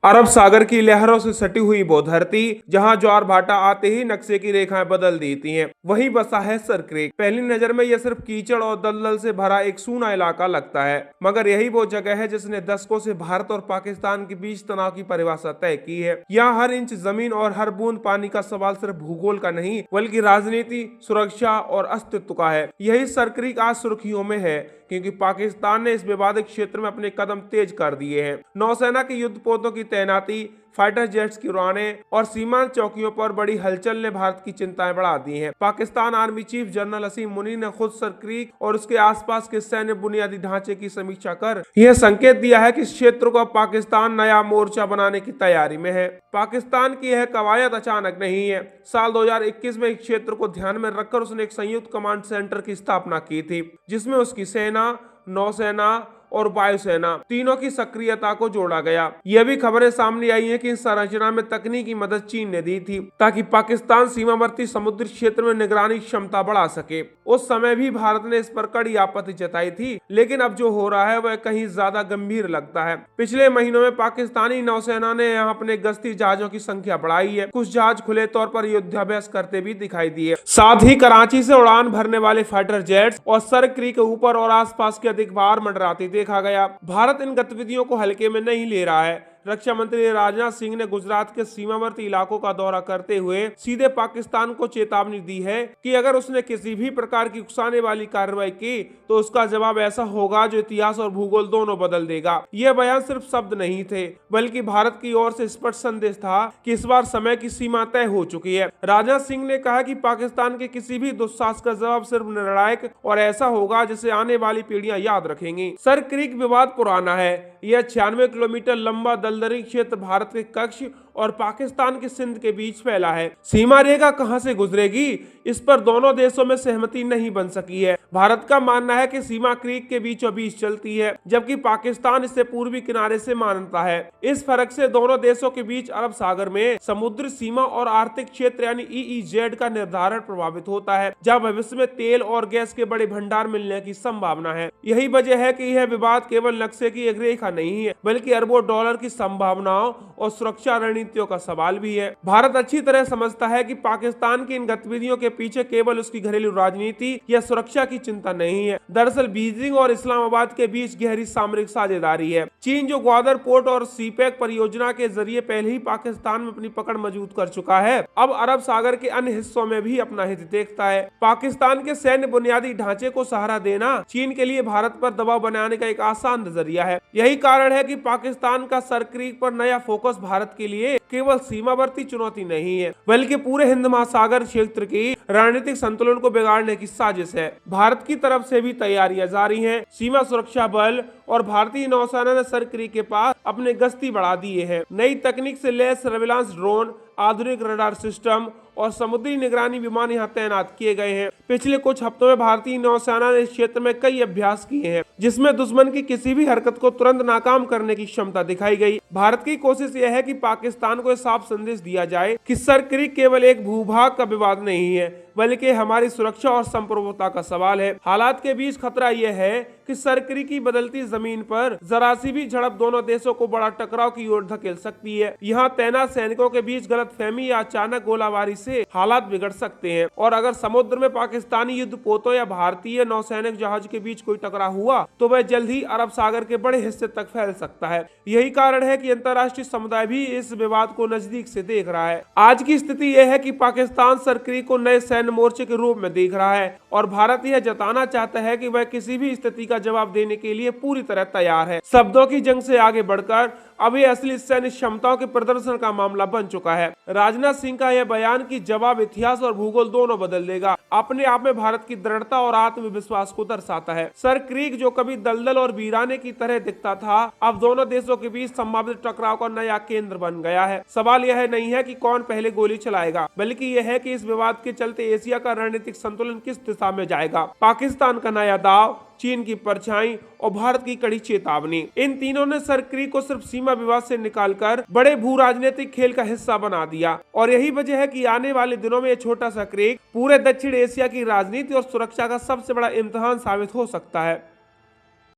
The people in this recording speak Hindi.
अरब सागर की लहरों से सटी हुई वो धरती जहां ज्वार भाटा आते ही नक्शे की रेखाएं बदल देती हैं, वहीं बसा है सर क्रीक। पहली नजर में यह सिर्फ कीचड़ और दलदल से भरा एक सूना इलाका लगता है, मगर यही वो जगह है जिसने दशकों से भारत और पाकिस्तान के बीच तनाव की परिभाषा तय की है। यहाँ हर इंच जमीन और हर बूंद पानी का सवाल सिर्फ भूगोल का नहीं बल्कि राजनीति, सुरक्षा और अस्तित्व का है। यही सर क्रीक आज सुर्खियों में है क्योंकि पाकिस्तान ने इस विवादित क्षेत्र में अपने कदम तेज कर दिए हैं। नौसेना के युद्धपोतों की तैनाती, फाइटर जेट्स की उड़ानें और सीमांत चौकियों पर बड़ी हलचल ने भारत की चिंताएं बढ़ा दी हैं। पाकिस्तान आर्मी चीफ जनरल असीम मुनीर ने खुद सर क्रीक और उसके आसपास के सैन्य बुनियादी ढांचे की समीक्षा कर यह संकेत दिया है कि इस क्षेत्र को अब पाकिस्तान नया मोर्चा बनाने की तैयारी में है। पाकिस्तान की यह कवायद अचानक नहीं है। साल 2021 में इस क्षेत्र को ध्यान में रखकर उसने एक संयुक्त कमांड सेंटर की स्थापना की थी, जिसमें उसकी सेना, नौसेना और वायुसेना तीनों की सक्रियता को जोड़ा गया। यह भी खबरें सामने आई हैं कि इस संरचना में तकनीकी मदद चीन ने दी थी ताकि पाकिस्तान सीमावर्ती समुद्री क्षेत्र में निगरानी क्षमता बढ़ा सके। उस समय भी भारत ने इस पर कड़ी आपत्ति जताई थी, लेकिन अब जो हो रहा है वह कहीं ज्यादा गंभीर लगता है। पिछले महीनों में पाकिस्तानी नौसेना ने यहाँ अपने गश्ती जहाजों की संख्या बढ़ाई है। कुछ जहाज खुले तौर पर युद्धाभ्यास करते भी दिखाई दिए। साथ ही कराची से उड़ान भरने वाले फाइटर जेट्स और सर क्रीक के ऊपर और आसपास के अधिक बार मंडराते देखा गया। भारत इन गतिविधियों को हल्के में नहीं ले रहा है। रक्षा मंत्री राजनाथ सिंह ने गुजरात के सीमावर्ती इलाकों का दौरा करते हुए सीधे पाकिस्तान को चेतावनी दी है कि अगर उसने किसी भी प्रकार की उकसाने वाली कार्रवाई की तो उसका जवाब ऐसा होगा जो इतिहास और भूगोल दोनों बदल देगा। यह बयान सिर्फ शब्द नहीं थे बल्कि भारत की ओर से स्पष्ट संदेश था कि इस बार समय की सीमा तय हो चुकी है। राजनाथ सिंह ने कहा कि पाकिस्तान के किसी भी दुस्साहस का जवाब सिर्फ निर्णायक और ऐसा होगा जिसे आने वाली पीढ़ियां याद रखेंगी। सर क्रीक विवाद पुराना है। यह 96 किलोमीटर लंबा दलदली क्षेत्र भारत के कच्छ और पाकिस्तान के सिंध के बीच फैला है। सीमा रेखा कहां से गुजरेगी, इस पर दोनों देशों में सहमति नहीं बन सकी है। भारत का मानना है कि सीमा क्रीक के बीचों बीच चलती है, जबकि पाकिस्तान इसे पूर्वी किनारे से मानता है। इस फर्क से दोनों देशों के बीच अरब सागर में समुद्री सीमा और आर्थिक क्षेत्र यानी EEZ का निर्धारण प्रभावित होता है, जहां भविष्य में तेल और गैस के बड़े भंडार मिलने की संभावना है। यही वजह है कि यह विवाद केवल नक्शे की एक रेखा नहीं है बल्कि अरबों डॉलर की संभावनाओं और सुरक्षा रणनीतियों का सवाल भी है। भारत अच्छी तरह समझता है कि पाकिस्तान की इन गतिविधियों के पीछे केवल उसकी घरेलू राजनीति या सुरक्षा की चिंता नहीं है। दरअसल बीजिंग और इस्लामाबाद के बीच गहरी सामरिक साझेदारी है। चीन जो ग्वादर पोर्ट और सीपेक परियोजना के जरिए पहले ही पाकिस्तान में अपनी पकड़ मजबूत कर चुका है, अब अरब सागर के अन्य हिस्सों में भी अपना हित देखता है। पाकिस्तान के सैन्य बुनियादी ढांचे को सहारा देना चीन के लिए भारत पर दबाव बनाने का एक आसान नजरिया है। यही कारण है कि पाकिस्तान का सर क्रीक पर नया फोकस भारत के लिए केवल सीमावर्ती चुनौती नहीं है बल्कि पूरे हिंद महासागर क्षेत्र की रणनीतिक संतुलन को बिगाड़ने की साजिश है। भारत की तरफ से भी तैयारियां जारी हैं। सीमा सुरक्षा बल और भारतीय नौसेना ने सर क्रीक के पास अपने गश्ती बढ़ा दिए हैं। नई तकनीक से लैस सर्विलांस ड्रोन, आधुनिक रडार सिस्टम और समुद्री निगरानी विमान यहाँ तैनात किए गए हैं। पिछले कुछ हफ्तों में भारतीय नौसेना ने इस क्षेत्र में कई अभ्यास किए हैं, जिसमें दुश्मन की किसी भी हरकत को तुरंत नाकाम करने की क्षमता दिखाई गई। भारत की कोशिश यह है कि पाकिस्तान को साफ संदेश दिया जाए कि सर क्रीक केवल एक भूभाग का विवाद नहीं है बल्कि हमारी सुरक्षा और संप्रभुता का सवाल है। हालात के बीच खतरा यह है कि सर क्रीक की बदलती जमीन पर जरा सी भी झड़प दोनों देशों को बड़ा टकराव की ओर धकेल सकती है। यहाँ तैनात सैनिकों के बीच गलतफहमी या अचानक गोलाबारी से हालात बिगड़ सकते हैं, और अगर समुद्र में पाकिस्तानी युद्धपोतों या भारतीय नौसैनिक जहाज के बीच कोई टकराव हुआ तो वह जल्द ही अरब सागर के बड़े हिस्से तक फैल सकता है। यही कारण है कि अंतर्राष्ट्रीय समुदाय भी इस विवाद को नजदीक से देख रहा है। आज की स्थिति यह है कि पाकिस्तान सर क्रीक को नए सैन्य मोर्चे के रूप में देख रहा है और भारत यह जताना चाहता है कि वह किसी भी स्थिति का जवाब देने के लिए पूरी तरह तैयार है। शब्दों की जंग से आगे बढ़कर अब ये असली सैन्य क्षमताओं के प्रदर्शन का मामला बन चुका है। राजनाथ सिंह का यह बयान कि जवाब इतिहास और भूगोल दोनों बदल देगा, अपने आप में भारत की दृढ़ता और आत्मविश्वास को दर्शाता है। सर क्रीक जो कभी दलदल और वीराने की तरह दिखता था, अब दोनों देशों के बीच संभावित टकराव का नया केंद्र बन गया है। सवाल यह नहीं है कि कौन पहले गोली चलाएगा, बल्कि यह है कि इस विवाद के चलते एशिया का रणनीतिक संतुलन किस दिशा में जाएगा। पाकिस्तान का नया दाव, चीन की परछाई और भारत की कड़ी चेतावनी, इन तीनों ने सर क्रीक को सिर्फ सीमा विवाद से निकालकर बड़े भू राजनीतिक खेल का हिस्सा बना दिया। और यही वजह है कि आने वाले दिनों में यह छोटा सा क्रीक पूरे दक्षिण एशिया की राजनीति और सुरक्षा का सबसे बड़ा इम्तिहान साबित हो सकता है।